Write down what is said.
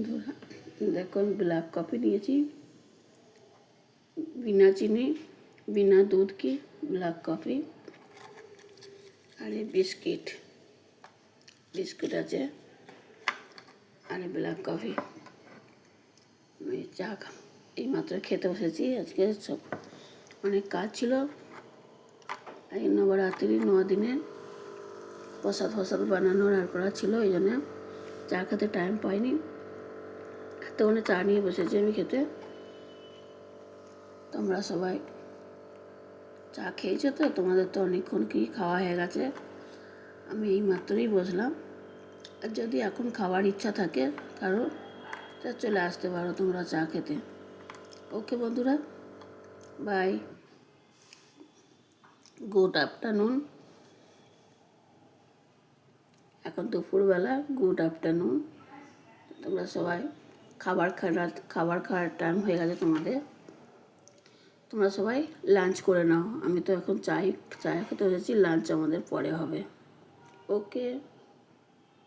বন্ধুরা দেখো আমি ব্ল্যাক কফি নিয়েছি, বিনা চিনি বিনা দুধ की ব্ল্যাক কফি। আর এই বিস্কিট আছে আর ব্ল্যাক কফি। আমি চা এই মাত্র খেতে বসেছি। আজকে সব অনেক কাজ ছিল, এই নবরাত্রি 9 দিনের প্রসাদ বানানোর আর করা ছিল, এই জন্য চা খেতে টাইম পাইনি। এতক্ষণে চা নিয়ে বসেছি আমি খেতে। তোমরা সবাই চা খেয়েছো তো? তোমাদের তো অনেকক্ষণ কি খাওয়া হয়ে গেছে। আমি এই মাত্রই বসলাম। আর যদি এখন খাওয়ার ইচ্ছা থাকে কারো, তা চলে আসতে পারো তোমরা চা খেতে। ওকে বন্ধুরা, বাই, গুড আফটারনুন। এখন দুপুরবেলা, গুড আফটারনুন। তোমরা সবাই খাবার খাওয়ার টাইম হয়ে গেছে তোমাদের। তোমরা সবাই লাঞ্চ করে নাও। আমি তো এখন চা খেতে বসেছি, লাঞ্চ আমাদের পরে হবে। ওকে।